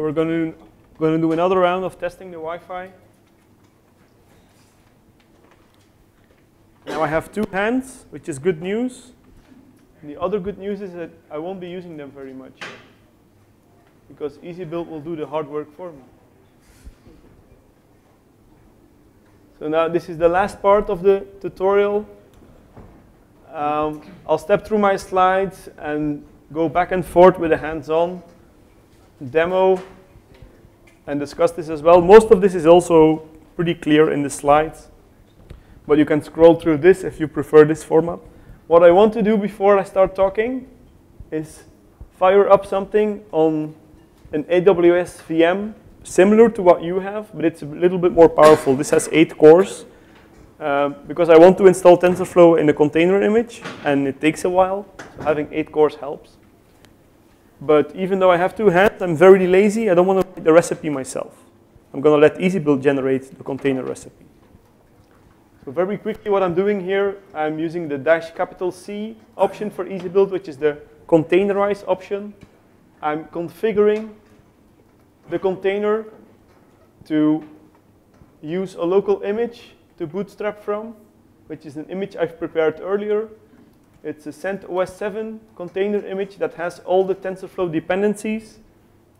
So we're going to do another round of testing the Wi-Fi. Now I have 2 hands, which is good news. And the other good news is that I won't be using them very much because EasyBuild will do the hard work for me. So now this is the last part of the tutorial. I'll step through my slides and go back and forth with a hands-on demo and discuss this as well. Most of this is also pretty clear in the slides, but you can scroll through this if you prefer this format. What I want to do before I start talking is fire up something on an AWS VM similar to what you have, but it's a little bit more powerful. This has 8 cores because I want to install TensorFlow in a container image, and it takes a while. So having 8 cores helps. But even though I have 2 hands, I'm very lazy. I don't want to write the recipe myself. I'm going to let EasyBuild generate the container recipe. So very quickly, what I'm doing here, I'm using the -C option for EasyBuild, which is the containerize option. I'm configuring the container to use a local image to bootstrap from, which is an image I've prepared earlier. It's a CentOS 7 container image that has all the TensorFlow dependencies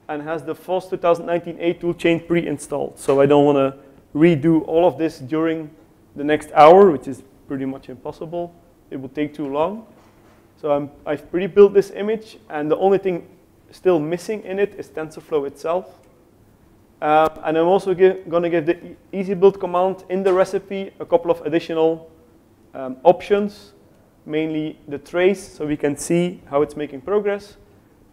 and has the FOSS 2019A toolchain pre-installed. So I don't want to redo all of this during the next hour, which is pretty much impossible. It would take too long. So I've pre-built this image, and the only thing still missing in it is TensorFlow itself. And I'm also going to give the EasyBuild command in the recipe a couple of additional options, mainly the trace, so we can see how it's making progress.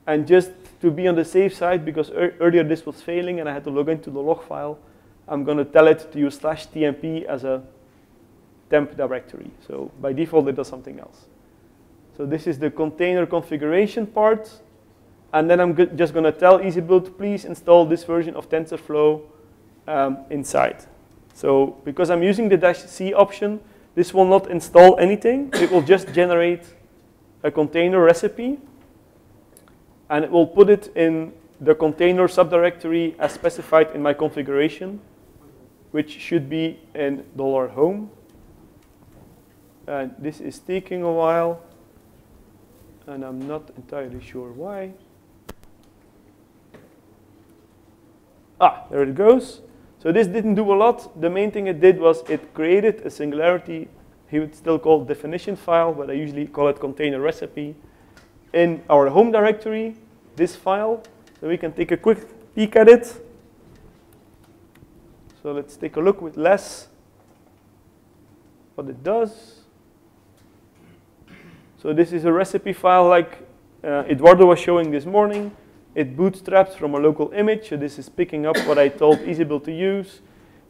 And just to be on the safe side, because earlier this was failing and I had to log into the log file, I'm going to tell it to use /tmp as a temp directory. So by default, it does something else. So this is the container configuration part. And then I'm just going to tell EasyBuild, please install this version of TensorFlow inside. So because I'm using the -C option, this will not install anything. It will just generate a container recipe. And it will put it in the container subdirectory as specified in my configuration, which should be in $home. And this is taking a while, and I'm not entirely sure why. There it goes. So this didn't do a lot. The main thing it did was it created a Singularity, he would still call definition file, but I usually call it container recipe, in our home directory, this file. So we can take a quick peek at it. So let's take a look with less what it does. So this is a recipe file like Eduardo was showing this morning. It bootstraps from a local image, so this is picking up what I told EasyBuild to use.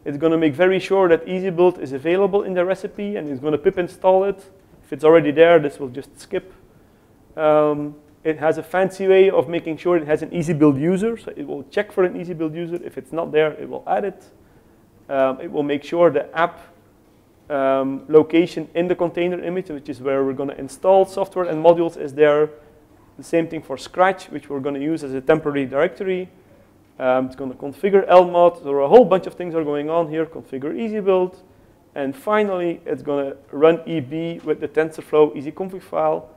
It's going to make very sure that EasyBuild is available in the recipe, and it's going to pip install it. If it's already there, this will just skip. It has a fancy way of making sure it has an EasyBuild user, so it will check for an EasyBuild user. If it's not there, it will add it. It will make sure the app location in the container image, which is where we're going to install software and modules, is there. The same thing for Scratch, which we're going to use as a temporary directory. It's going to configure Almot. There are a whole bunch of things are going on here. Configure EasyBuild. And finally, it's going to run EB with the TensorFlow easyconfig file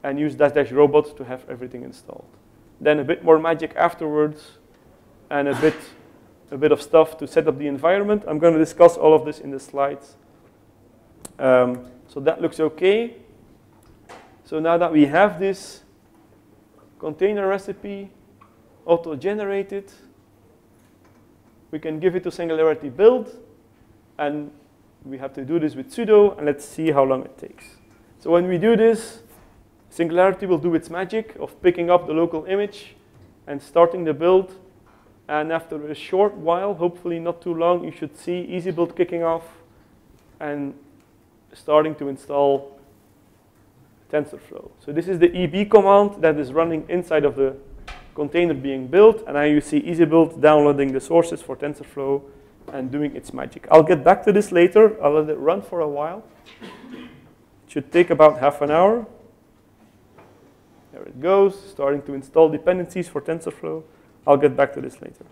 and use --robot to have everything installed. Then a bit more magic afterwards and a bit of stuff to set up the environment. I'm going to discuss all of this in the slides. So that looks okay. So now that we have this container recipe auto-generated, we can give it to Singularity build, and we have to do this with sudo, and let's see how long it takes. So when we do this, Singularity will do its magic of picking up the local image and starting the build, and after a short while, hopefully not too long, you should see EasyBuild kicking off and starting to install TensorFlow. So this is the EB command that is running inside of the container being built, and now you see EasyBuild downloading the sources for TensorFlow and doing its magic. I'll get back to this later. I'll let it run for a while. It should take about half an hour. There it goes, starting to install dependencies for TensorFlow. I'll get back to this later.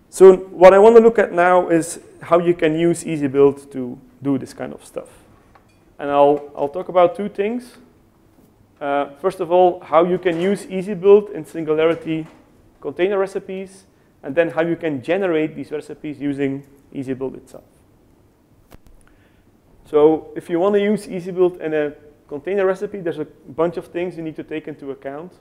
So what I want to look at now is how you can use EasyBuild to do this kind of stuff. And I'll talk about two things. First of all, how you can use EasyBuild in Singularity container recipes, and then how you can generate these recipes using EasyBuild itself. So if you want to use EasyBuild in a container recipe, there's a bunch of things you need to take into account.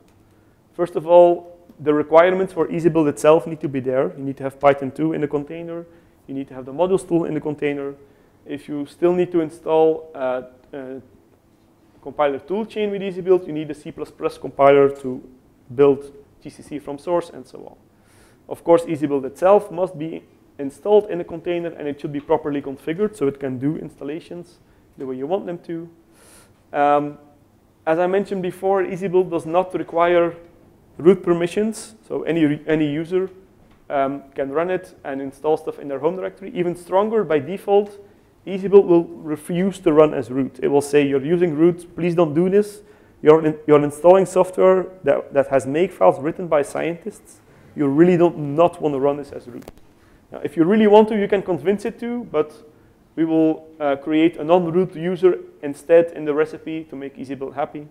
First of all, the requirements for EasyBuild itself need to be there. You need to have Python 2 in the container. You need to have the modules tool in the container. If you still need to install a compiler toolchain with EasyBuild, you need a C++ compiler to build GCC from source and so on. Of course, EasyBuild itself must be installed in a container, and it should be properly configured so it can do installations the way you want them to. As I mentioned before, EasyBuild does not require root permissions, so any user can run it and install stuff in their home directory. Even stronger, by default, EasyBuild will refuse to run as root. It will say, you're using root, please don't do this. You're installing software that has makefiles written by scientists. You really don't not want to run this as root. Now, if you really want to, you can convince it to, but we will create a non-root user instead in the recipe to make EasyBuild happy.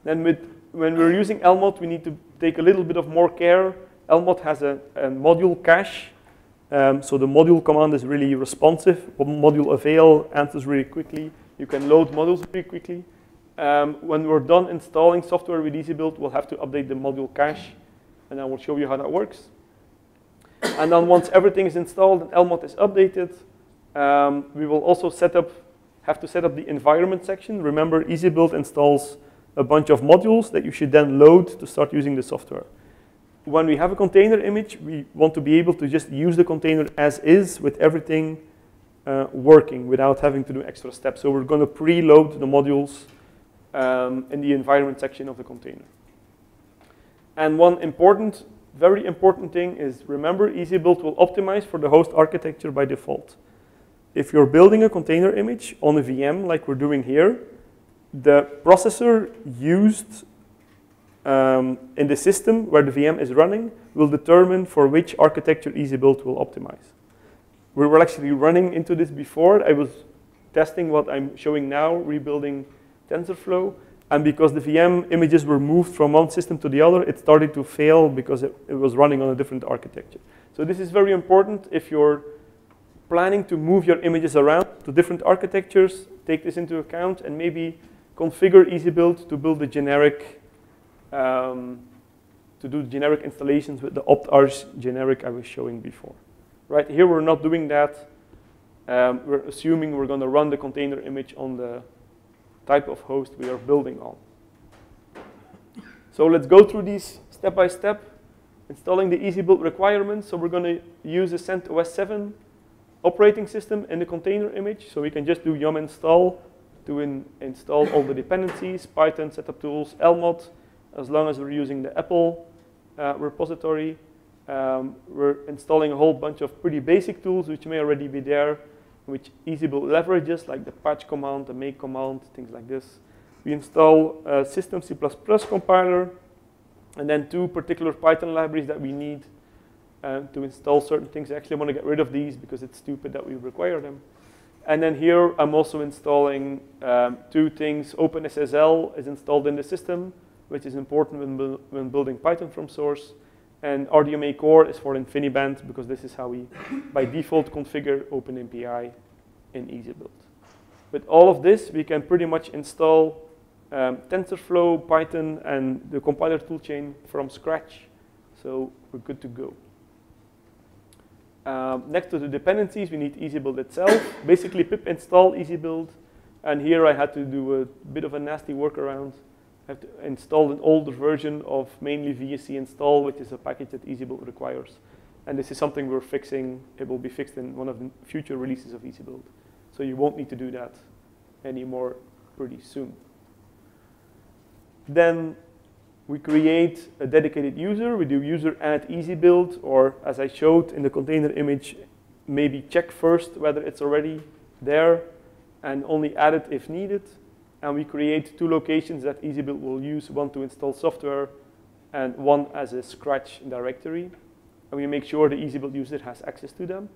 Then when we're using Almot, we need to take a little bit of more care. Almot has a module cache. So the module command is really responsive. Module avail answers really quickly. You can load modules pretty quickly. When we're done installing software with EasyBuild, we'll have to update the module cache, and I will show you how that works. And then once everything is installed and Almot is updated, we will also have to set up the environment section. Remember, EasyBuild installs a bunch of modules that you should then load to start using the software. When we have a container image, we want to be able to just use the container as is with everything working without having to do extra steps. So we're going to preload the modules in the environment section of the container. And one important, very important thing is, remember, EasyBuild will optimize for the host architecture by default. If you're building a container image on a VM like we're doing here, the processor used in the system where the VM is running will determine for which architecture EasyBuild will optimize. We were actually running into this before. I was testing what I'm showing now, rebuilding TensorFlow, and because the VM images were moved from one system to the other, it started to fail because it was running on a different architecture. So this is very important. If you're planning to move your images around to different architectures, take this into account and maybe configure EasyBuild to build a generic, to do generic installations with the opt-arch generic I was showing before. Right here, we're not doing that. We're assuming we're going to run the container image on the type of host we are building on. So let's go through these step by step. Installing the EasyBuild requirements. So we're going to use the CentOS 7 operating system in the container image. So we can just do yum install to install all the dependencies, Python, setup tools, Almot, as long as we're using the Apple repository. We're installing a whole bunch of pretty basic tools which may already be there, which EasyBuild leverages, like the patch command, the make command, things like this. We install a system C++ compiler, and then two particular Python libraries that we need to install certain things. I actually want to get rid of these because it's stupid that we require them. And then here, I'm also installing two things. OpenSSL is installed in the system, which is important when building Python from source. And RDMA core is for InfiniBand, because this is how we, by default, configure OpenMPI in EasyBuild. With all of this, we can pretty much install TensorFlow, Python, and the compiler toolchain from scratch. So we're good to go. Next to the dependencies, we need EasyBuild itself. Basically, pip install EasyBuild. And here I had to do a bit of a nasty workaround. I have to install an older version of mainly VSC install, which is a package that EasyBuild requires. And this is something we're fixing. It will be fixed in one of the future releases of EasyBuild. So you won't need to do that anymore pretty soon. Then we create a dedicated user. We do user add EasyBuild, or as I showed in the container image, maybe check first whether it's already there and only add it if needed. And we create two locations that EasyBuild will use, one to install software and one as a Scratch directory. And we make sure the EasyBuild user has access to them.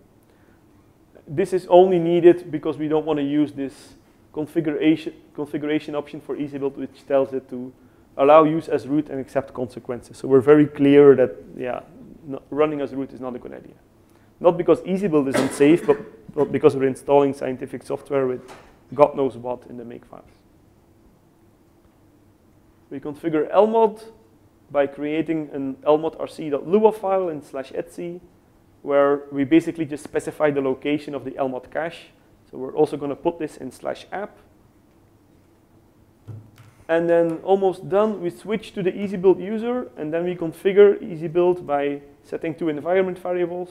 This is only needed because we don't want to use this configuration option for EasyBuild, which tells it to allow use as root and accept consequences. So we're very clear that, yeah, running as root is not a good idea. Not because EasyBuild isn't safe, but because we're installing scientific software with God knows what in the make files. We configure Almot by creating an almot.rc.lua file in /etc, where we basically just specify the location of the Almot cache. So we're also going to put this in /app. And then almost done, we switch to the EasyBuild user, and then we configure EasyBuild by setting 2 environment variables.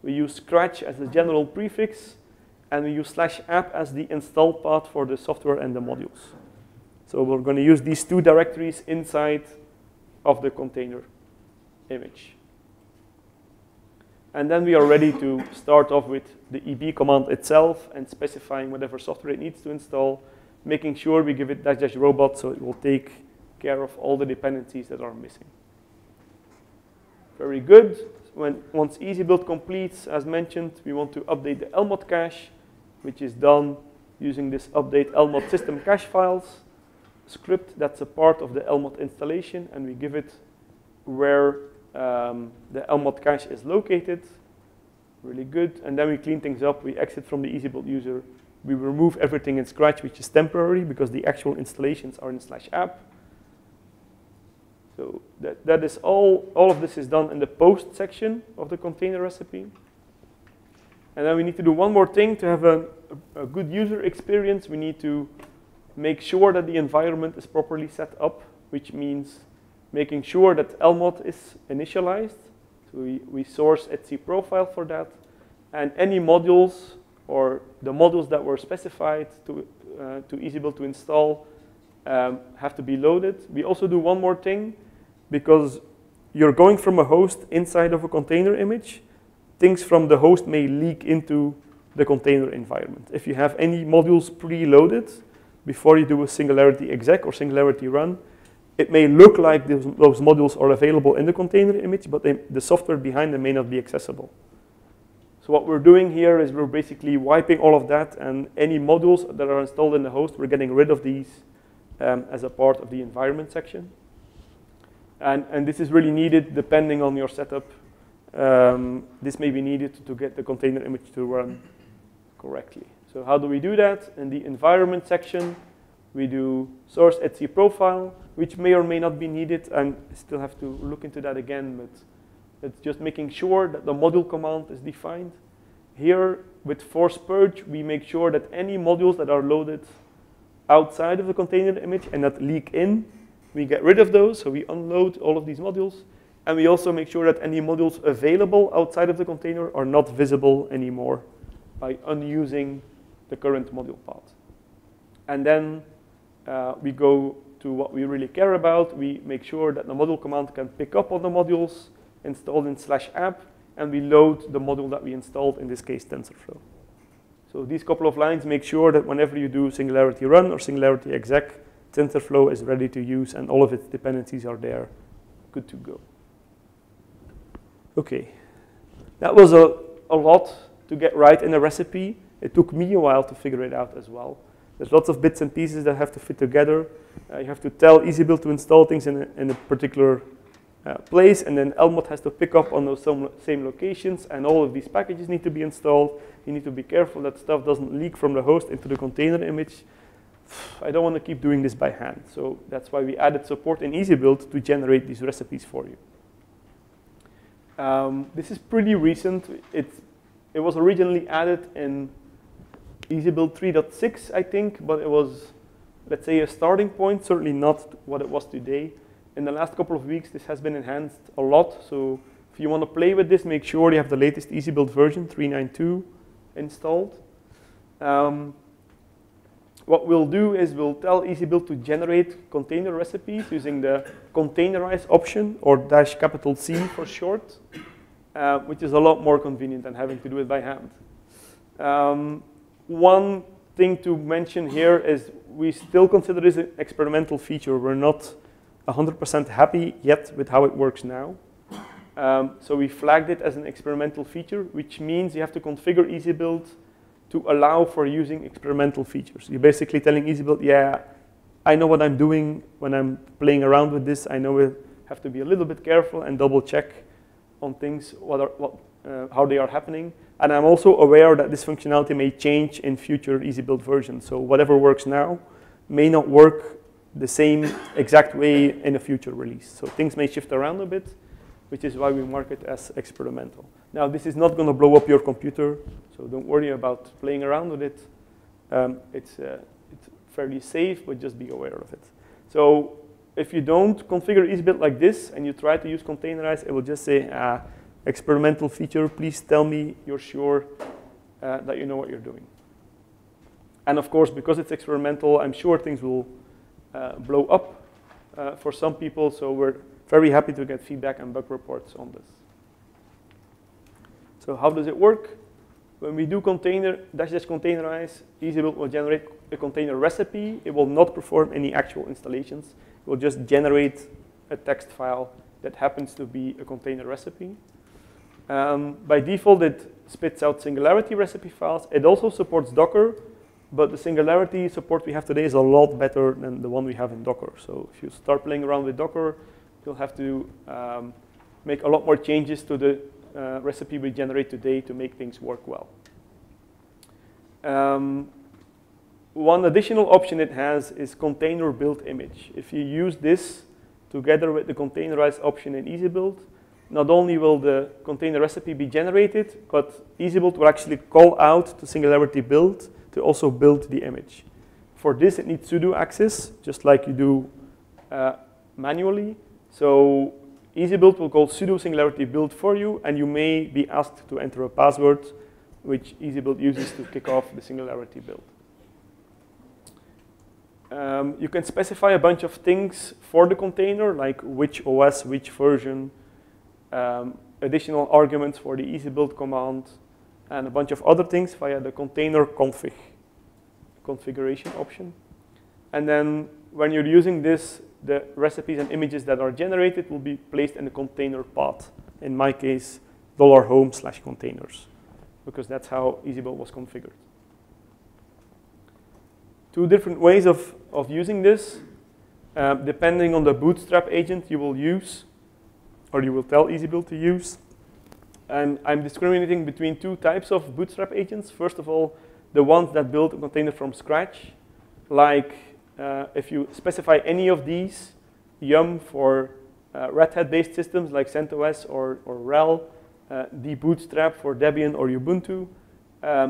We use Scratch as the general prefix, and we use /app as the install path for the software and the modules. So we're going to use these 2 directories inside of the container image. And then we are ready to start off with the EB command itself and specifying whatever software it needs to install, making sure we give it --robot so it will take care of all the dependencies that are missing. Very good. Once EasyBuild completes, as mentioned, we want to update the Almot cache, which is done using this update Almot system cache files script that's a part of the Almot installation, and we give it where the Almot cache is located. Really good. And then we clean things up. We exit from the EasyBuild user. We remove everything in Scratch, which is temporary because the actual installations are in /app. So that is all of this is done in the post section of the container recipe. And then we need to do one more thing to have a good user experience. We need to make sure that the environment is properly set up, which means making sure that Almot is initialized. So we source etc profile for that. And any modules or the modules that were specified to EasyBuild to install have to be loaded. We also do one more thing, because you're going from a host inside of a container image, things from the host may leak into the container environment. If you have any modules preloaded before you do a Singularity exec or Singularity run, it may look like those modules are available in the container image, but the software behind them may not be accessible. So what we're doing here is we're basically wiping all of that, and any modules that are installed in the host, we're getting rid of these as a part of the environment section. And this is really needed depending on your setup. This may be needed to get the container image to run correctly. So how do we do that? In the environment section, we do source etc profile, which may or may not be needed. I still have to look into that again, but it's just making sure that the module command is defined. Here, with force purge, we make sure that any modules that are loaded outside of the container image and that leak in, we get rid of those, so we unload all of these modules. And we also make sure that any modules available outside of the container are not visible anymore by unusing the current module path. And then we go to what we really care about. We make sure that the module command can pick up on the modules installed in /app, and we load the module that we installed, in this case TensorFlow. So these couple of lines make sure that whenever you do Singularity run or Singularity exec, TensorFlow is ready to use and all of its dependencies are there, good to go. Okay, that was a lot to get right in a recipe. It took me a while to figure it out as well. There's lots of bits and pieces that have to fit together. You have to tell EasyBuild to install things in a particular place, and then Almot has to pick up on those same locations, and all of these packages need to be installed. You need to be careful that stuff doesn't leak from the host into the container image. I don't want to keep doing this by hand, so that's why we added support in EasyBuild to generate these recipes for you. This is pretty recent. It was originally added in EasyBuild 3.6, I think, but it was, let's say, a starting point, certainly not what it was today. In the last couple of weeks, this has been enhanced a lot, so if you want to play with this, make sure you have the latest EasyBuild version, 3.9.2, installed. What we'll do is we'll tell EasyBuild to generate container recipes using the containerize option, or -C for short, which is a lot more convenient than having to do it by hand. One thing to mention here is we still consider this an experimental feature. We're not 100% happy yet with how it works now. So we flagged it as an experimental feature, which means you have to configure EasyBuild to allow for using experimental features. You're basically telling EasyBuild, yeah, I know what I'm doing when I'm playing around with this. I know I have to be a little bit careful and double check on things, how they are happening. And I'm also aware that this functionality may change in future EasyBuild versions. So whatever works now may not work the same exact way in a future release. So things may shift around a bit, which is why we mark it as experimental. Now, this is not going to blow up your computer, so don't worry about playing around with it. It's fairly safe, but just be aware of it. So if you don't configure EasyBuild like this and you try to use containerize, it will just say, experimental feature, please tell me you're sure that you know what you're doing. And of course, because it's experimental, I'm sure things will blow up for some people, so we're very happy to get feedback and bug reports on this. So how does it work? When we do --containerize, EasyBuild will generate a container recipe. It will not perform any actual installations. It will just generate a text file that happens to be a container recipe. By default, it spits out Singularity recipe files. It also supports Docker, but the Singularity support we have today is a lot better than the one we have in Docker. So if you start playing around with Docker, you'll have to make a lot more changes to the recipe we generate today to make things work well. One additional option it has is container build image. If you use this together with the containerize option in EasyBuild, not only will the container recipe be generated, but EasyBuild will actually call out to Singularity build to also build the image. For this, it needs sudo access, just like you do manually. So EasyBuild will call sudo Singularity build for you, and you may be asked to enter a password, which EasyBuild uses to kick off the Singularity build. You can specify a bunch of things for the container, like which OS, which version, additional arguments for the EasyBuild command, and a bunch of other things via the container config configuration option. And then when you're using this, the recipes and images that are generated will be placed in the container path. In my case, $home/containers, because that's how EasyBuild was configured. Two different ways of using this, depending on the Bootstrap agent you will use, or you will tell EasyBuild to use. And I'm discriminating between two types of Bootstrap agents. First of all, the ones that build a container from scratch, like if you specify any of these, Yum for Red Hat-based systems like CentOS or RHEL, Bootstrap for Debian or Ubuntu.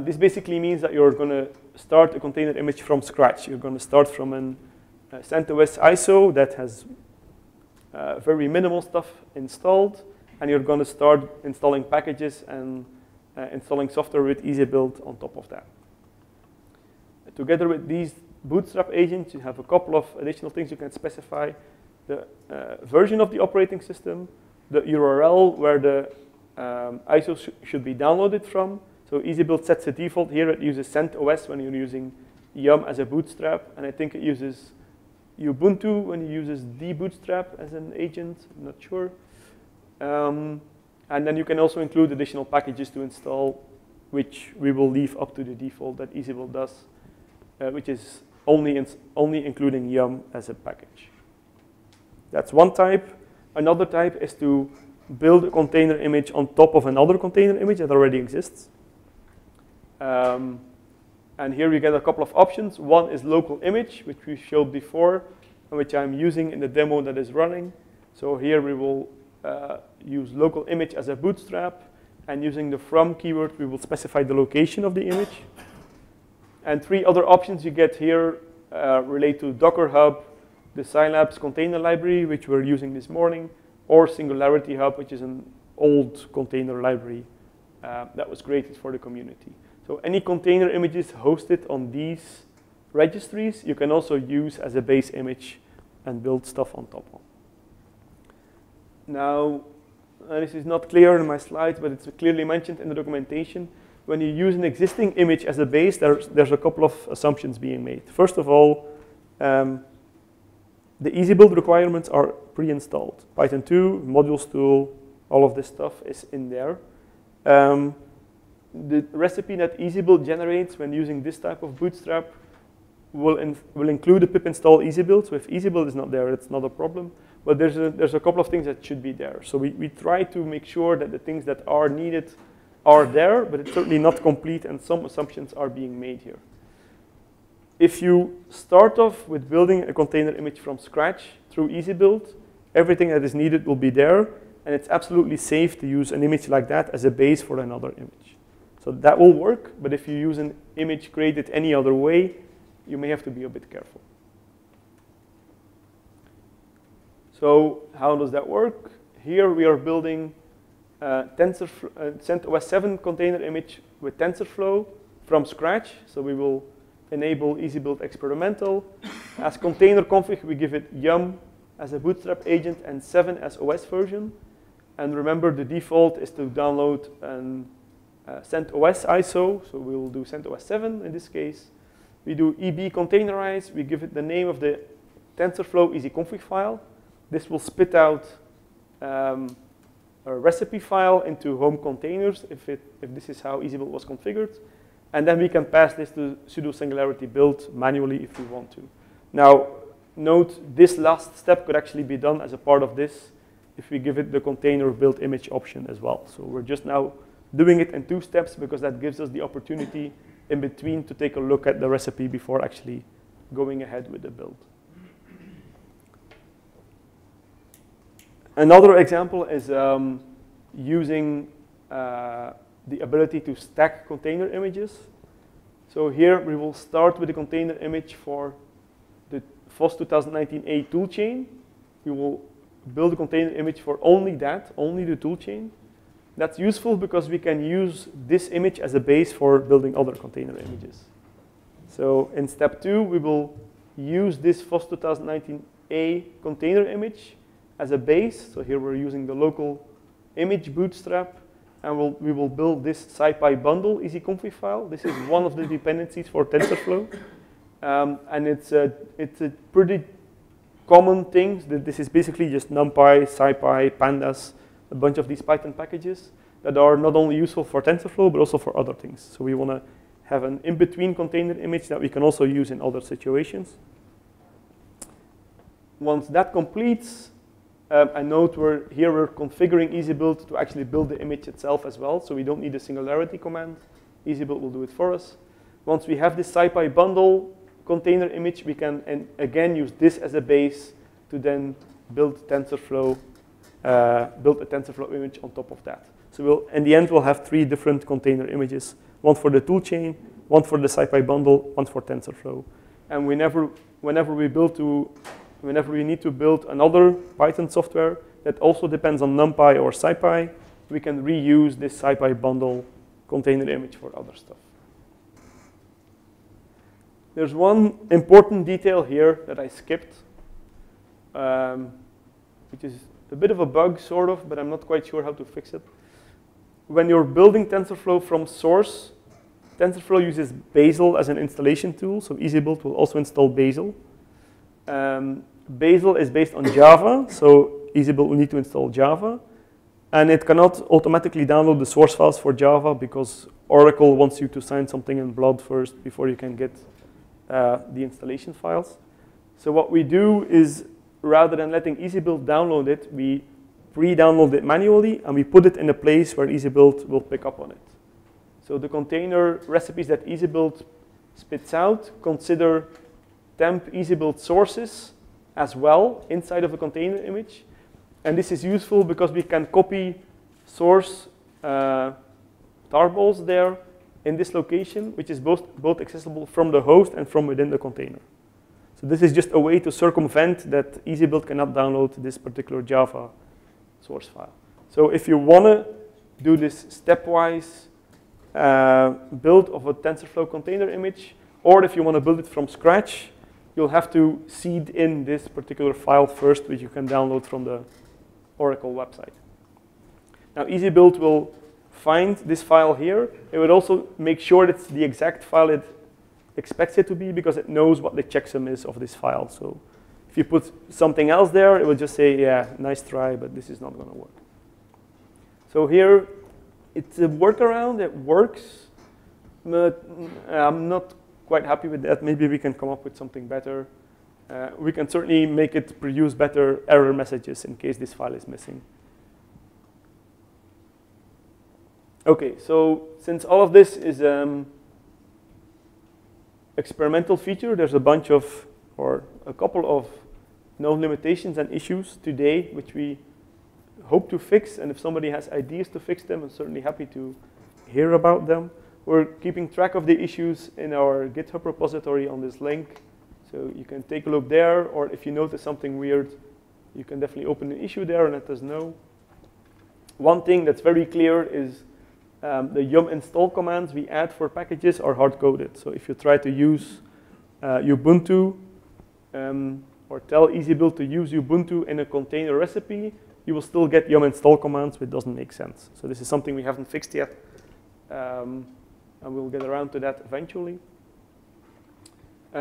This basically means that you're going to start a container image from scratch. You're going to start from an CentOS ISO that has very minimal stuff installed, and you're going to start installing packages and installing software with EasyBuild on top of that. Together with these Bootstrap agents, you have a couple of additional things you can specify. The version of the operating system, the URL where the ISO should be downloaded from. So EasyBuild sets a default here. It uses CentOS when you're using Yum as a bootstrap, and I think it uses Ubuntu when it uses Bootstrap as an agent. I'm not sure. And then you can also include additional packages to install, which we will leave up to the default that EasyBuild does, which is only including Yum as a package. That's one type. Another type is to build a container image on top of another container image that already exists. And here we get a couple of options. One is local image, which we showed before, and which I'm using in the demo that is running. So here we will use local image as a bootstrap, and using the from keyword, we will specify the location of the image. And three other options you get here relate to Docker Hub, the Scilab's container library, which we're using this morning, or Singularity Hub, which is an old container library that was created for the community. So any container images hosted on these registries, you can also use as a base image and build stuff on top of. Now, this is not clear in my slides, but it's clearly mentioned in the documentation. When you use an existing image as a base, there's a couple of assumptions being made. First of all, the EasyBuild requirements are pre-installed. Python 2, modules tool, all of this stuff is in there. The recipe that EasyBuild generates when using this type of Bootstrap will include a pip install EasyBuild. So if EasyBuild is not there, it's not a problem. But there's a couple of things that should be there. So we try to make sure that the things that are needed are there, but it's certainly not complete, and some assumptions are being made here. If you start off with building a container image from scratch through EasyBuild, everything that is needed will be there, and it's absolutely safe to use an image like that as a base for another image. So that will work, but if you use an image created any other way, you may have to be a bit careful. So how does that work? Here we are building CentOS 7 container image with TensorFlow from scratch. So we will enable EasyBuild experimental. As container config, we give it yum as a Bootstrap agent and 7 as OS version. And remember, the default is to download an CentOS ISO. So we will do CentOS 7 in this case. We do EB containerize. We give it the name of the TensorFlow easyconfig file. This will spit out a recipe file into home containers if this is how EasyBuild was configured. And then we can pass this to sudo Singularity build manually if we want to. Now, note this last step could actually be done as a part of this if we give it the container build image option as well. So we're just now doing it in 2 steps because that gives us the opportunity in between to take a look at the recipe before actually going ahead with the build. Another example is using the ability to stack container images. So here we will start with the container image for the FOSS 2019A toolchain. We will build a container image for only that, only the toolchain. That's useful because we can use this image as a base for building other container images. So in step 2, we will use this FOSS 2019A container image as a base. So here we're using the local image Bootstrap, and we will build this SciPy bundle easyconfig file. This is one of the dependencies for TensorFlow, and it's a pretty common thing. This is basically just NumPy, SciPy, Pandas, a bunch of these Python packages that are not only useful for TensorFlow but also for other things. So we want to have an in-between container image that we can also use in other situations. Once that completes, and note here we're configuring EasyBuild to actually build the image itself as well, so we don't need a Singularity command. EasyBuild will do it for us. Once we have this SciPy bundle container image, we can again use this as a base to then build a TensorFlow image on top of that. So in the end, we'll have 3 different container images: one for the toolchain, one for the SciPy bundle, one for TensorFlow. And whenever we need to build another Python software that also depends on NumPy or SciPy, we can reuse this SciPy bundle container image for other stuff. There's one important detail here that I skipped, which is a bit of a bug, sort of, but I'm not quite sure how to fix it. When you're building TensorFlow from source, TensorFlow uses Bazel as an installation tool, so EasyBuild will also install Bazel. Bazel is based on Java, so EasyBuild will need to install Java. And it cannot automatically download the source files for Java because Oracle wants you to sign something in blood first before you can get the installation files. So what we do is, rather than letting EasyBuild download it, we pre-download it manually, and we put it in a place where EasyBuild will pick up on it. So the container recipes that EasyBuild spits out consider temp EasyBuild sources as well inside of a container image. And this is useful because we can copy source tarballs there in this location, which is both accessible from the host and from within the container. So this is just a way to circumvent that EasyBuild cannot download this particular Java source file. So if you want to do this stepwise build of a TensorFlow container image, or if you want to build it from scratch, you'll have to seed in this particular file first, which you can download from the Oracle website. Now, EasyBuild will find this file here. It would also make sure it's the exact file it expects it to be because it knows what the checksum is of this file. So If you put something else there, it will just say, yeah, nice try, but this is not going to work. So here, it's a workaround. It works, but I'm not quite happy with that. Maybe we can come up with something better. We can certainly make it produce better error messages in case this file is missing. Okay, so since all of this is experimental feature, there's a bunch of, or a couple of known limitations and issues today, which we hope to fix. And if somebody has ideas to fix them, I'm certainly happy to hear about them. We're keeping track of the issues in our GitHub repository on this link. So you can take a look there, or if you notice something weird, you can definitely open an issue there and let us know. One thing that's very clear is the yum install commands we add for packages are hard-coded. So if you try to use Ubuntu or tell EasyBuild to use Ubuntu in a container recipe, you will still get yum install commands, which doesn't make sense. So this is something we haven't fixed yet, and we'll get around to that eventually.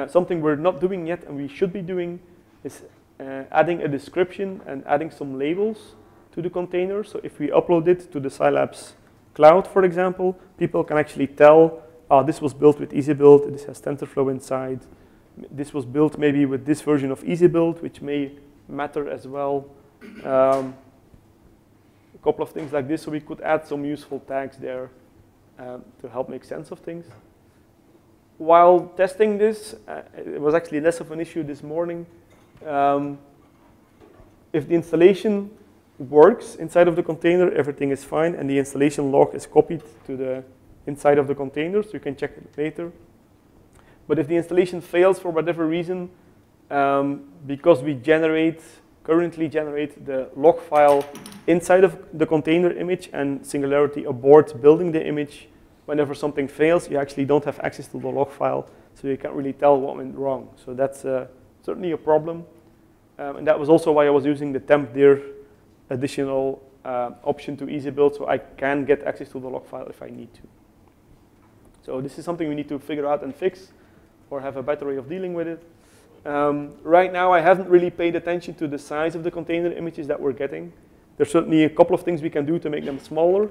Something we're not doing yet and we should be doing is adding a description and adding some labels to the container. So if we upload it to the Scilab's cloud, for example, people can actually tell, this was built with EasyBuild, this has TensorFlow inside. This was built maybe with this version of EasyBuild, which may matter as well. A couple of things like this, so we could add some useful tags there to help make sense of things. While testing this, it was actually less of an issue this morning. If the installation works inside of the container, everything is fine, and the installation log is copied to the inside of the container, so you can check it later. But if the installation fails for whatever reason, because we currently generate the log file inside of the container image, and Singularity aborts building the image, whenever something fails, you actually don't have access to the log file, so you can't really tell what went wrong. So that's certainly a problem. And that was also why I was using the temp.dir additional option to EasyBuild, so I can get access to the log file if I need to. So this is something we need to figure out and fix, or have a better way of dealing with it. Right now, I haven't really paid attention to the size of the container images that we're getting. There's certainly a couple of things we can do to make them smaller.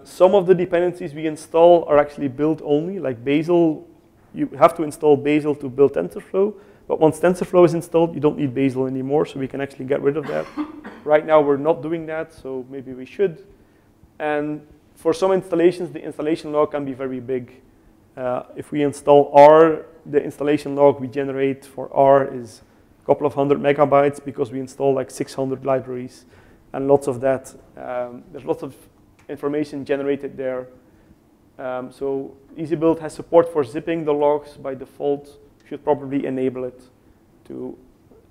Some of the dependencies we install are actually build only, like Bazel. You have to install Bazel to build TensorFlow, but once TensorFlow is installed, you don't need Bazel anymore, so we can actually get rid of that. Right now, we're not doing that, so maybe we should. And for some installations, the installation log can be very big. If we install R, the installation log we generate for R is a couple of 100 megabytes because we install like 600 libraries, and lots of that. There's lots of information generated there. So EasyBuild has support for zipping the logs by default. Should probably enable it to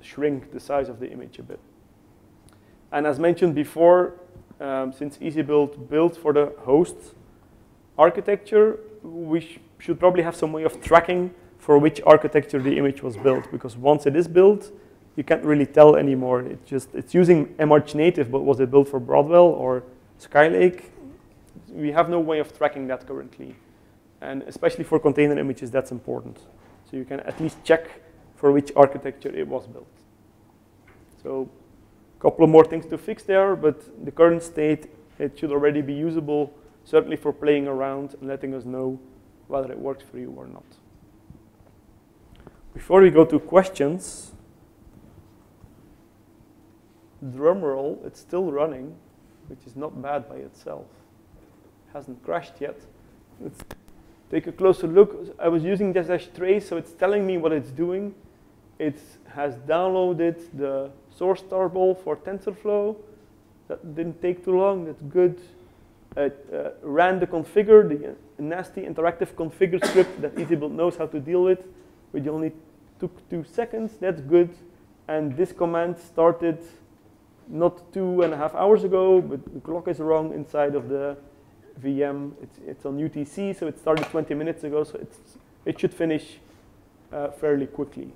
shrink the size of the image a bit. And as mentioned before, since EasyBuild built for the host architecture, we should probably have some way of tracking for which architecture the image was built, because once it is built, you can't really tell anymore. It's using mArch native, but was it built for Broadwell or Skylake? We have no way of tracking that currently. And especially for container images, that's important. So you can at least check for which architecture it was built. So a couple of more things to fix there, but the current state, it should already be usable, certainly for playing around and letting us know whether it works for you or not. Before we go to questions, drum roll, it's still running, which is not bad by itself. It hasn't crashed yet. Let's take a closer look. I was using --trace, so it's telling me what it's doing. It has downloaded the source tarball for TensorFlow. That didn't take too long, that's good. It ran the configure, the nasty interactive configure script that EasyBuild knows how to deal with, which only took 2 seconds, that's good. And this command started not 2.5 hours ago, but the clock is wrong inside of the VM. It's on UTC, so it started 20 minutes ago, so it should finish fairly quickly.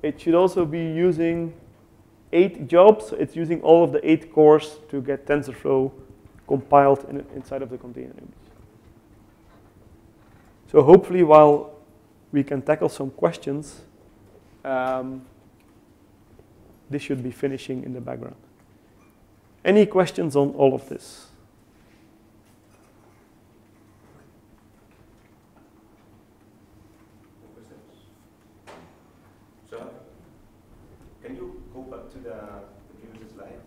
It should also be using 8 jobs, so it's using all of the 8 cores to get TensorFlow compiled inside of the container image. So hopefully while we can tackle some questions, this should be finishing in the background. Any questions on all of this? So, can you go back to the previous slide?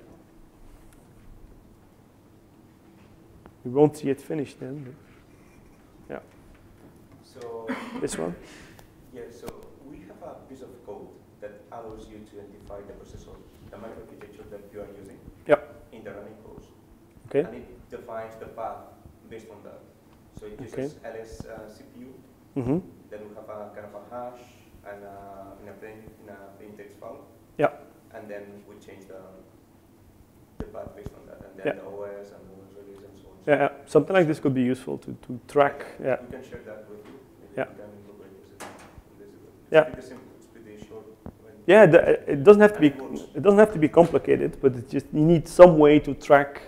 We won't see it finished then. But yeah. So, this one? yeah, so we have a piece of code that allows you to identify the processor, the microarchitecture that you are using in the running course. Okay. And it defines the path based on that. So it uses LS CPU. Then we have a kind of a hash and in a plain text file. Yeah. And then we change the path based on that. And then the OS and OS release and so on. Yeah, something like this could be useful to track. Yeah. We can share that with you. Yeah. You can incorporate this in this. Yeah. Pretty simple. It's pretty short. Yeah, it doesn't have to be. It doesn't have to be complicated, but it's just you need some way to track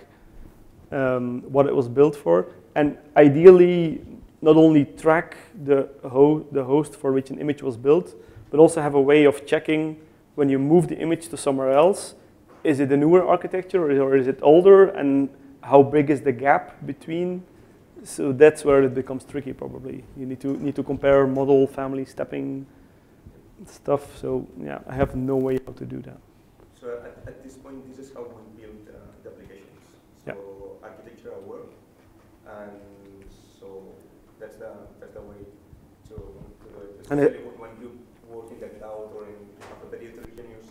what it was built for, and ideally not only track the host for which an image was built, but also have a way of checking when you move the image to somewhere else. Is it a newer architecture or is it older, and how big is the gap between? So that's where it becomes tricky. Probably you need to compare model, family, stepping stuff. So yeah, I have no way how to do that. So at this point, this is how we build the applications. So architecture aware, and so that's the way to do it. Especially when you work in the cloud or in a perimeter, you can use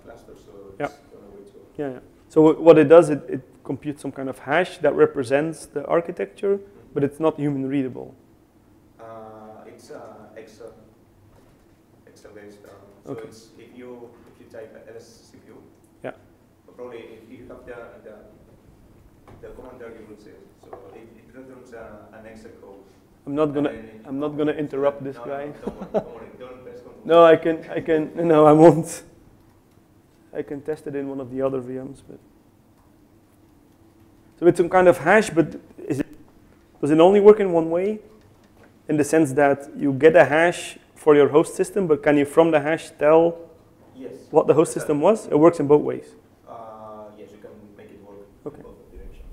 clusters. So it's the way to. Yeah. So what it does, it computes some kind of hash that represents the architecture, but it's not human readable. It's Excel based. So it's if you type LS CPU, probably if you have the command there, you will see it. So it returns an Excel code. I'm not gonna interrupt this guy. Don't worry, don't press control. No, I can. No, I won't. I can test it in one of the other VMs, but so it's some kind of hash. But does it only work in one way? In the sense that you get a hash for your host system, but can you from the hash tell what the host system was? It works in both ways. Yes, you can make it work in both directions.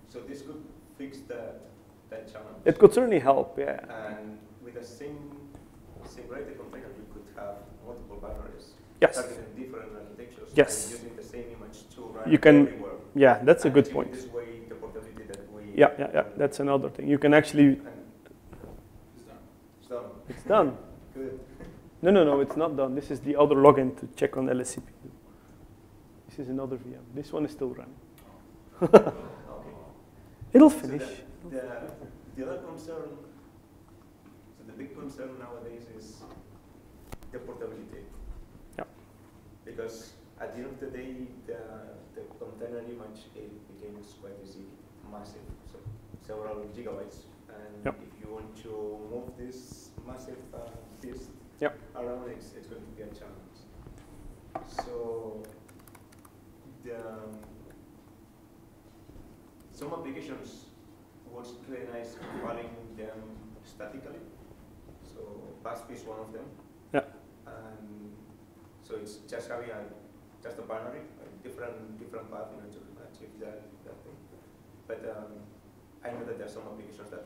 So this could fix that challenge. It could certainly help, yeah. And with the Singularity container, you could have multiple binaries. Yes. Targeting different architectures. Yes. And using the same image to run You can. everywhere. Yeah, that's a good point. This way, the portability that we. Yeah. That's another thing. You can actually. It's done. It's done. Good. No, it's not done. This is the other login to check on LSCP. This is another VM. This one is still running. Okay. It'll finish. So the other concern, so the big concern nowadays is the portability. Yeah. Because at the end of the day, the container image, it becomes quite easy, massive, so several gigabytes. And if you want to move this massive disk around, it's going to be a challenge. So some applications works really nice compiling them statically. So BASP is one of them. Yeah. And so it's just having just a binary, a different path in order to achieve that thing. But I know that there are some applications that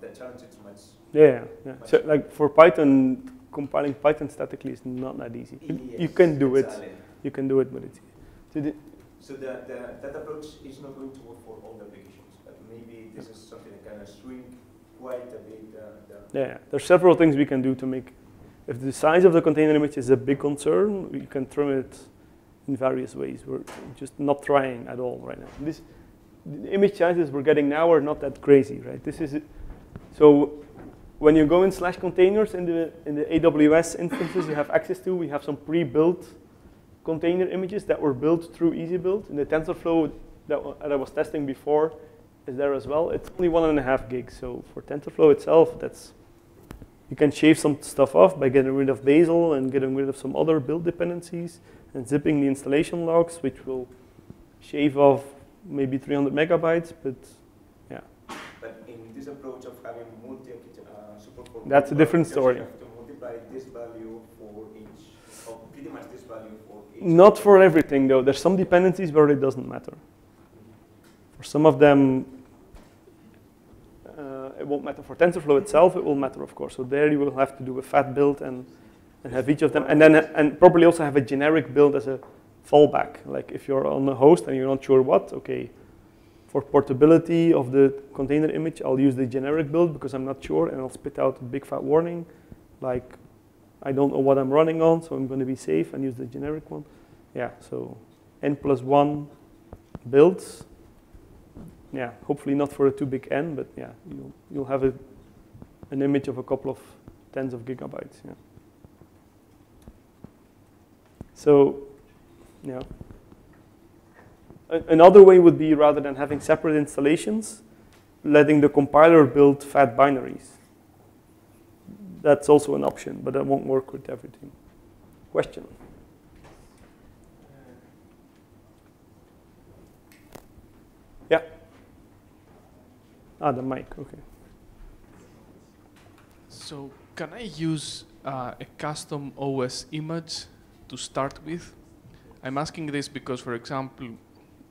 the challenge is much. Yeah. So like for Python, compiling Python statically is not that easy. Yes, you can do exactly. it. You can do it, but it's easy. So that approach is not going to work for all the applications, but maybe this is something that can shrink quite a bit. Yeah, there's several things we can do to make. If the size of the container image is a big concern, you can trim it in various ways. We're just not trying at all right now. The image sizes we're getting now are not that crazy, right? So when you go in /containers in the AWS instances you have access to, we have some pre-built container images that were built through EasyBuild. In the TensorFlow that I was testing before is there as well. It's only 1.5 gigs. So for TensorFlow itself, you can shave some stuff off by getting rid of Bazel and getting rid of some other build dependencies and zipping the installation logs, which will shave off maybe 300 megabytes, but yeah. But in this approach of having support for that's a different story. You have to multiply this value for each, or pretty much this value for each. Not for everything though. There's some dependencies where it doesn't matter. For some of them, it won't matter. For TensorFlow itself, it will matter, of course. So there you will have to do a fat build and have each of them, and probably also have a generic build as a fallback. Like if you're on a host and you're not sure what, okay, for portability of the container image, I'll use the generic build because I'm not sure, and I'll spit out a big fat warning, like I don't know what I'm running on, so I'm going to be safe and use the generic one. Yeah, so n+1 builds. Yeah, hopefully not for a too big n, but yeah, you'll have an image of a couple of tens of gigabytes. Yeah. So, yeah. Another way would be, rather than having separate installations, letting the compiler build fat binaries. That's also an option, but that won't work with everything. Question? Yeah. The mic, okay. So can I use a custom OS image to start with? I'm asking this because, for example,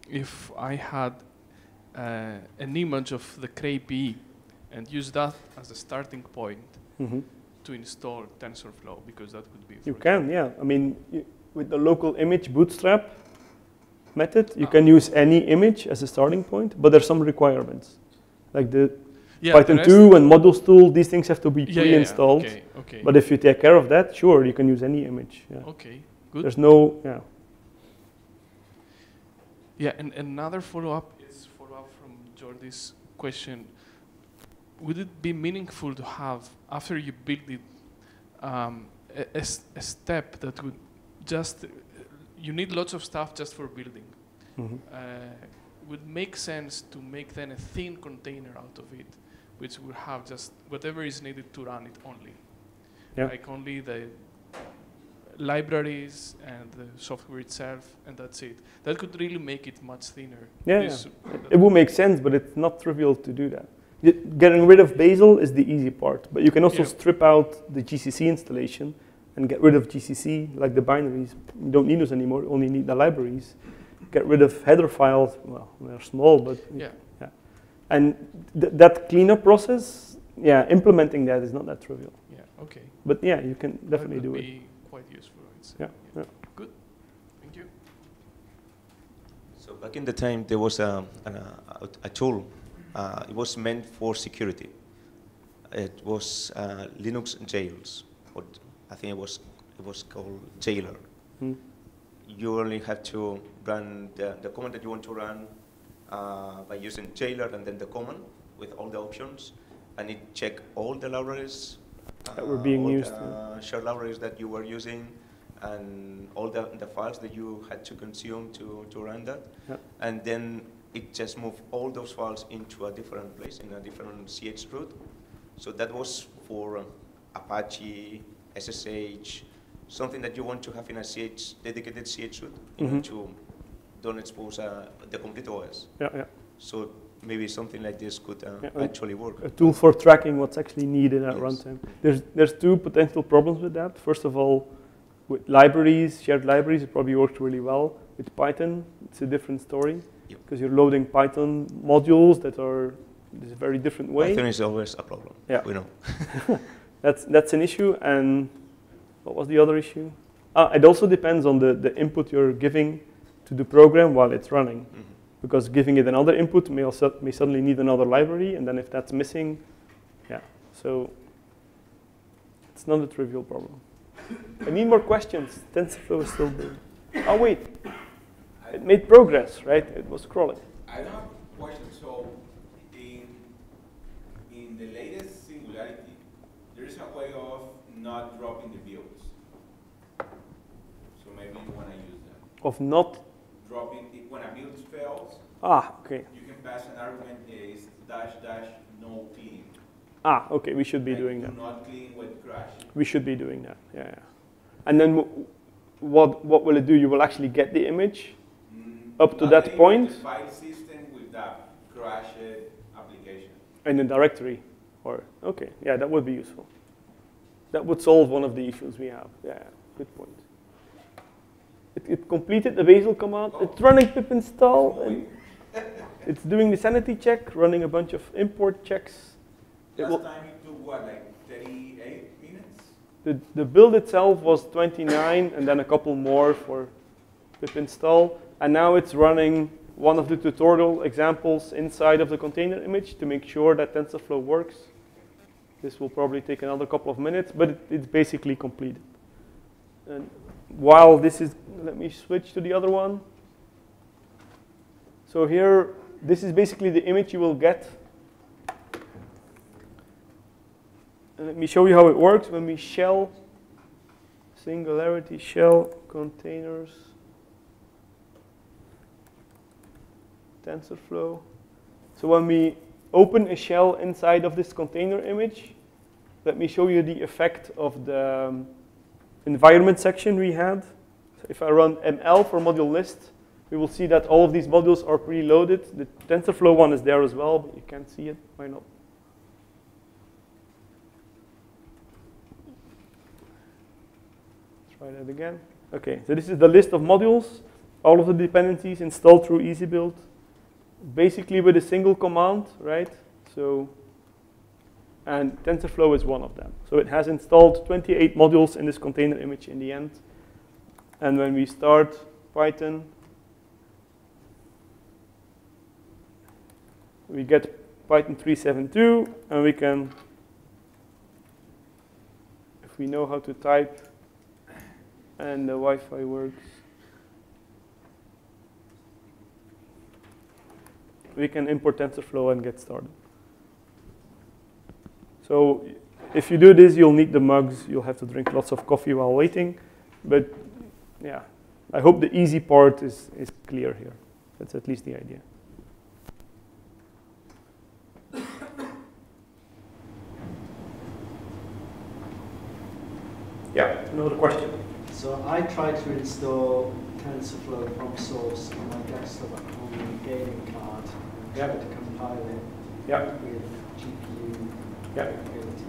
if I had an image of the CRAPE and use that as a starting point to install TensorFlow, because that would be... You can, yeah. I mean, with the local image Bootstrap method, you can use any image as a starting point, but there's some requirements. Like the Python 2 and modules tool, these things have to be pre-installed. Okay, okay. But if you take care of that, sure, you can use any image. Yeah. Okay, good. There's no, yeah. Yeah, and another follow-up is from Jordi's question. Would it be meaningful to have, after you build it, a step that would just, you need lots of stuff just for building. Would make sense to make then a thin container out of it, which will have just whatever is needed to run it only. Yeah. Like only the libraries and the software itself, and that's it. That could really make it much thinner. Yeah, it will make sense, but it's not trivial to do that. Getting rid of Bazel is the easy part, but you can also strip out the GCC installation and get rid of GCC, like the binaries. You don't need those anymore, you only need the libraries. Get rid of header files, well, they're small, but yeah. And that cleanup process, implementing that is not that trivial. Yeah, okay. But yeah, you can definitely do it. That would be quite useful, I'd say. Yeah. Good, thank you. So back in the time, there was a tool. It was meant for security. It was Linux jails. I think it was called Jailer. You only have to run the command that you want to run by using Jailer and then the command with all the options, and it check all the libraries that were being used, shared libraries that you were using, and all the files that you had to consume to run that, and then it just moved all those files into a different place in a different CH root. So that was for Apache, SSH. Something that you want to have in a dedicated CH root in order to don't expose the complete OS. So maybe something like this could actually work. A tool for tracking what's actually needed at runtime. There's two potential problems with that. First of all, with libraries, shared libraries, it probably worked really well. With Python, it's a different story because you're loading Python modules that are this very different way. Python is always a problem. Yeah, we know. that's an issue. And what was the other issue? It also depends on the input you're giving to the program while it's running. Because giving it another input may suddenly need another library, and then if that's missing, so it's not a trivial problem. I need more questions. TensorFlow is still there. Oh wait, it made progress, right? It was crawling. I have a question. So in the latest Singularity, there is a way of not dropping the builds. So maybe you want to use that. Of not dropping it when a build fails. Okay. You can pass an argument is -- no clean. Okay. We should be doing that. Not clean with crash. We should be doing that. Yeah. And then what will it do? You will actually get the image up to that point. The file system with that crashed application. in a directory. Or okay, yeah, that would be useful. That would solve one of the issues we have. Yeah, good point. It completed the Bazel command. It's running pip install. And it's doing the sanity check, running a bunch of import checks. Last time it took what, like 38 minutes? The build itself was 29, and then a couple more for pip install. And now it's running one of the tutorial examples inside of the container image to make sure that TensorFlow works. This will probably take another couple of minutes, but it's basically completed. And while this is, let me switch to the other one. So here, this is basically the image you will get. And let me show you how it works when we shell Singularity shell containers TensorFlow. So when we open a shell inside of this container image, let me show you the effect of the environment section we had. So if I run ml for module list, we will see that all of these modules are preloaded. The TensorFlow one is there as well, but you can't see it. Why not? Try that again. Okay, so this is the list of modules, all of the dependencies installed through EasyBuild, basically with a single command, right? So, and TensorFlow is one of them. So it has installed 28 modules in this container image in the end. And when we start Python, we get Python 3.7.2, and we can, if we know how to type, and the Wi-Fi works, we can import TensorFlow and get started. So if you do this, you'll need the mugs. You'll have to drink lots of coffee while waiting. But yeah, I hope the easy part is clear here. That's at least the idea. Yeah, another question. So I tried to install TensorFlow from source on my desktop at home on a gaming card and tried to compile it with GPU capability.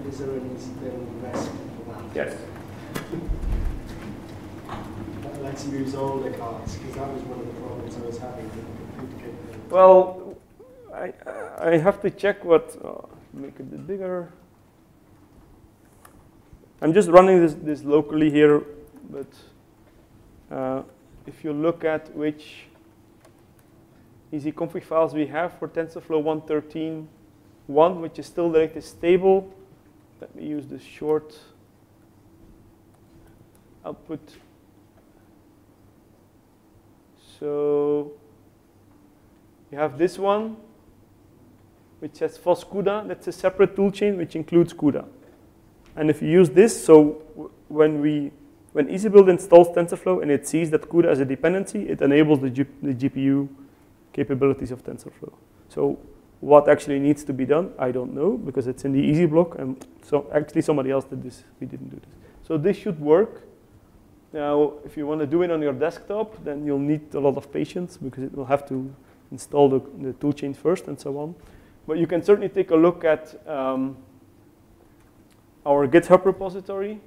Is there an EasyBuild recipe for that? Yes. That lets you use older cards, because that was one of the problems I was having with the computer capability. Well, I have to check what, make it a bit bigger. I'm just running this locally here, but if you look at which easyconfig files we have for TensorFlow 1.13.1, which is still directly stable, let me use the short output. So you have this one, which says FOSS CUDA. That's a separate toolchain which includes CUDA. And if you use this, so when EasyBuild installs TensorFlow and it sees that CUDA is a dependency, it enables the GPU capabilities of TensorFlow. So what actually needs to be done, I don't know, because it's in the easy block, and so actually somebody else did this. We didn't do this. So this should work. Now, if you want to do it on your desktop, then you'll need a lot of patience, because it will have to install the toolchain first and so on. But you can certainly take a look at our GitHub repository.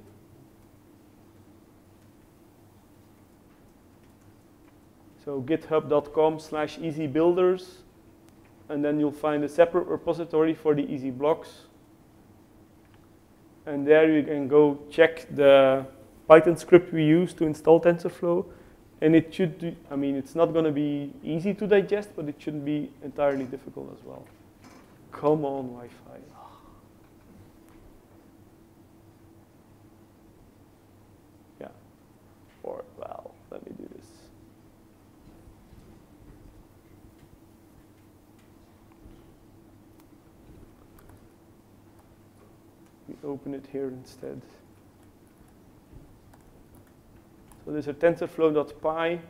So github.com/easybuilders, and then you'll find a separate repository for the easy blocks. And there you can go check the Python script we use to install TensorFlow. And it should do, I mean, it's not going to be easy to digest, but it shouldn't be entirely difficult as well. Come on, Wi-Fi. Yeah. Or, well, let me do this. We open it here instead. So there's a TensorFlow.py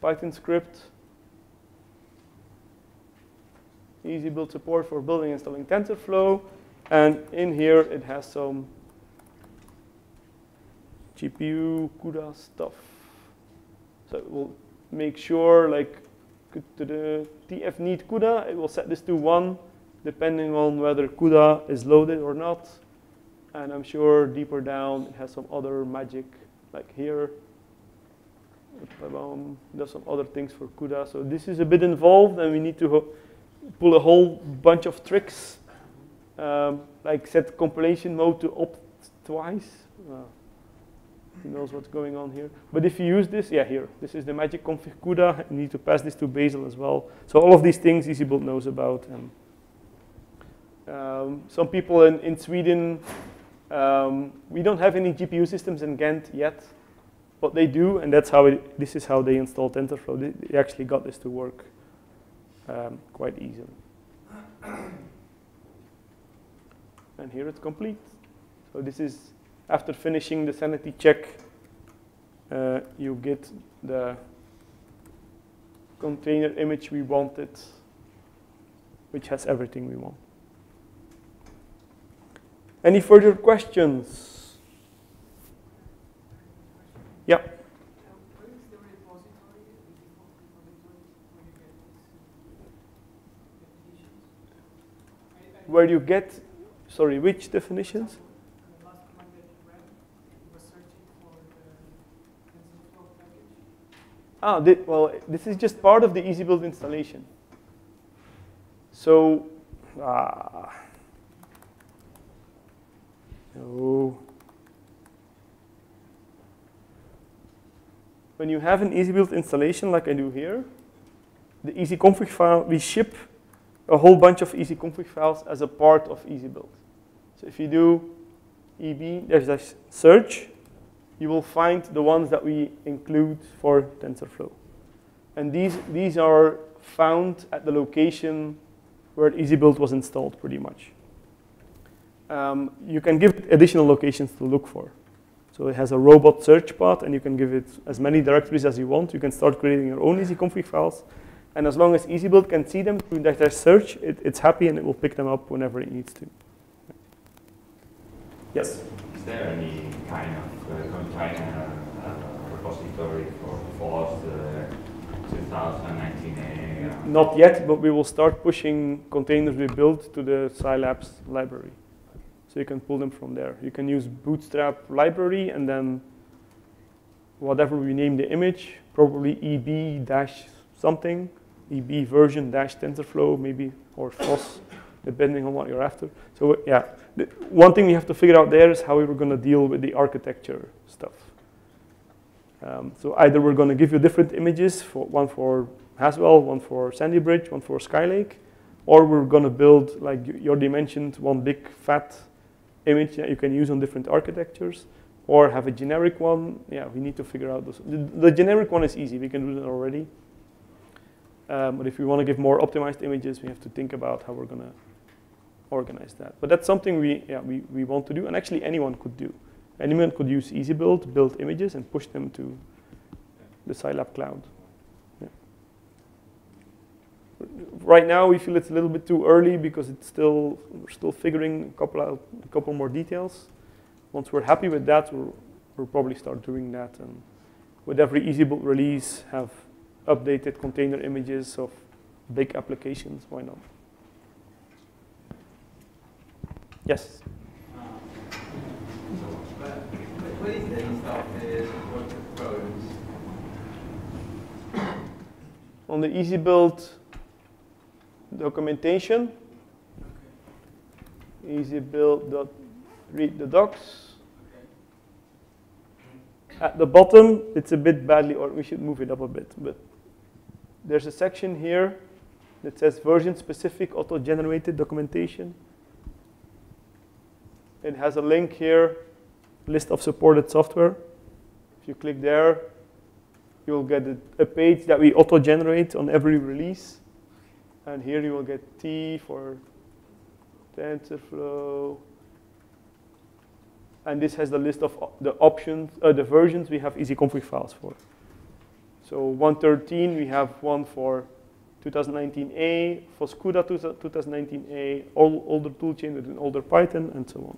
Python script. EasyBuild support for building and installing TensorFlow. And in here it has some GPU CUDA stuff. So it will make sure, like, to the tf need CUDA, it will set this to 1, depending on whether CUDA is loaded or not. And I'm sure deeper down it has some other magic, like here. There's some other things for CUDA. So this is a bit involved, and we need to pull a whole bunch of tricks, like set compilation mode to opt twice. Who knows what's going on here? But if you use this, yeah, here. This is the magic config CUDA. You need to pass this to Bazel as well. So all of these things EasyBuild knows about. Some people in Sweden, we don't have any GPU systems in Ghant yet, but they do, and that's how this is how they install TensorFlow. They actually got this to work quite easily. And here it's complete. So this is, after finishing the sanity check, you get the container image we wanted, which has everything we want. Any further questions? Yeah. Where is the repository when you get these definitions? Where you get, sorry, which definitions? The last command that you ran was searching for the TensorFlow package. Well, this is just part of the EasyBuild installation. So, no. When you have an EasyBuild installation like I do here, the easyconfig file, we ship a whole bunch of easyconfig files as a part of EasyBuild. So if you do eb-search, you will find the ones that we include for TensorFlow. And these are found at the location where EasyBuild was installed pretty much. You can give it additional locations to look for. So it has a robot search path, and you can give it as many directories as you want. You can start creating your own easyconfig files. And as long as EasyBuild can see them through that search, it's happy and it will pick them up whenever it needs to. Yes? Is there any kind of container repository for Hoste 2019A? Not yet, but we will start pushing containers we built to the Scilabs library. So you can pull them from there. You can use Bootstrap library and then whatever we name the image, probably EB-something, EB version dash TensorFlow maybe, or FOSS, depending on what you're after. So yeah, one thing we have to figure out there is how we were going to deal with the architecture stuff. So either we're going to give you different images, one for Haswell, one for Sandy Bridge, one for Skylake, or we're going to build, like Jordi mentioned, one big fat image that you can use on different architectures, or have a generic one. Yeah, we need to figure out those. The generic one is easy, we can do that already. But if we want to give more optimized images, we have to think about how we're going to organize that. But that's something we want to do, and actually anyone could do. Anyone could use EasyBuild, build images, and push them to the Scilab cloud. Yeah. Right now, we feel it's a little bit too early because we're still figuring a couple more details. Once we're happy with that, we'll probably start doing that. And with every EasyBuild release, have updated container images of big applications. Why not? Yes? What is the list of the problems? On the EasyBuild documentation, EasyBuild.read the docs. At the bottom, it's a bit badly, or we should move it up a bit, but there's a section here that says version-specific auto-generated documentation. It has a link here, list of supported software. If you click there, you'll get a page that we auto-generate on every release. And here you will get T for TensorFlow. And this has the list of the options, the versions we have easyconfig files for. So 113, we have one for 2019A, for CUDA 2019A, older toolchain with an older Python, and so on.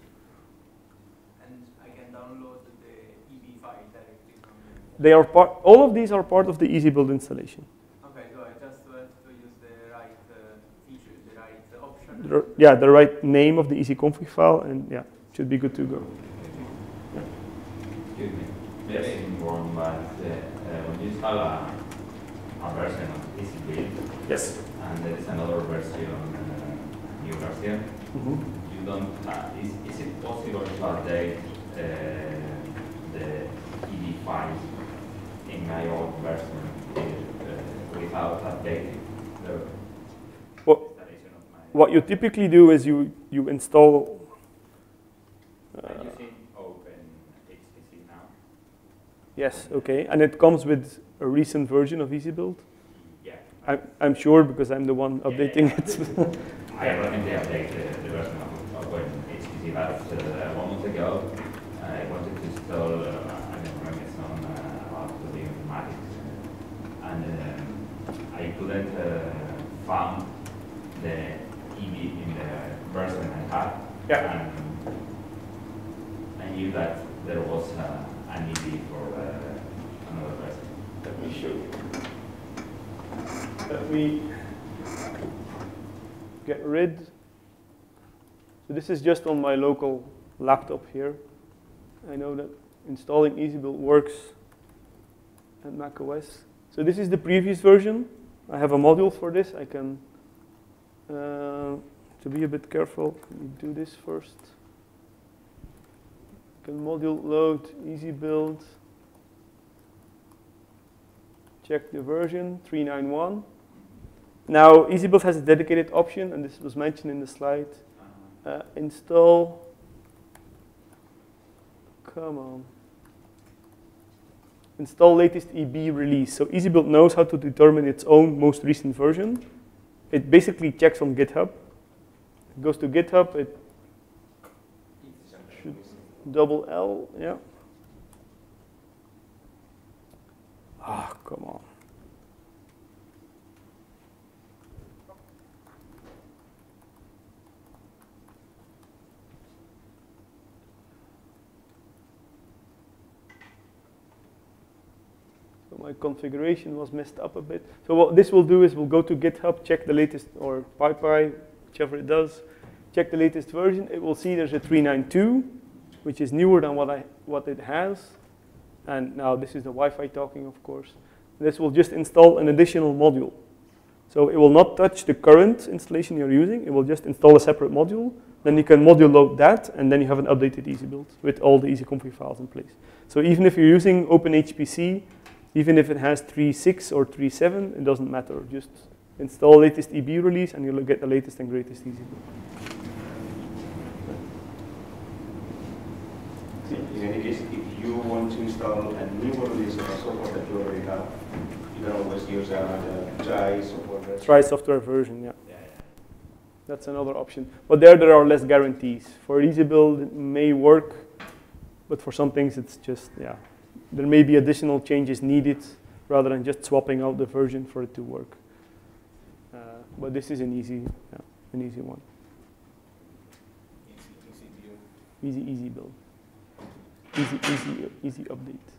And I can download the EB file directly from there. They are all of these are part of the EasyBuild installation. Okay, so I just have to use the right feature, the right option. the right name of the easyconfig file, and yeah, it should be good to go. Excuse me. Maybe one, but when you install a version of EasyBuild, Yes. and there is another version, new version, you don't. Is it possible to update the ED files in my old version without updating the installation of my? What you typically do is you install. I'm using OpenHPC now. Yes, okay, and it comes with a recent version of EasyBuild. Yeah. I'm sure because I'm the one updating it. I recently updated the version of OpenHPC, but 1 month ago I wanted to install an information about the informatics, and I couldn't find the EV in the version I had. Yeah. And I knew that there was an EV for another version. Let me show you. Let me get rid. So this is just on my local laptop here. I know that installing EasyBuild works at macOS. So this is the previous version. I have a module for this. I can, to be a bit careful, let me do this first. I can module load EasyBuild. Check the version, 391. Now, EasyBuild has a dedicated option, and this was mentioned in the slide. Install, come on. Install latest EB release. So EasyBuild knows how to determine its own most recent version. It basically checks on GitHub. It goes to GitHub, it should double L, yeah. Ah, come on. So my configuration was messed up a bit. So what this will do is we'll go to GitHub, check the latest, or PyPy, whichever it does, check the latest version. It will see there's a 392, which is newer than what it has. And now this is the Wi-Fi talking, of course. This will just install an additional module. So it will not touch the current installation you're using. It will just install a separate module. Then you can module load that, and then you have an updated EasyBuild with all the easyconfig files in place. So even if you're using OpenHPC, even if it has 3.6 or 3.7, it doesn't matter. Just install latest EB release, and you'll get the latest and greatest EasyBuild. In any case, if you want to install a new release of software that you already have, you can always use a try software version. Try software version, yeah. That's another option. But there are less guarantees. For EasyBuild, it may work, but for some things, it's just, yeah. There may be additional changes needed rather than just swapping out the version for it to work. But this is an easy one. Easy build. Easy update.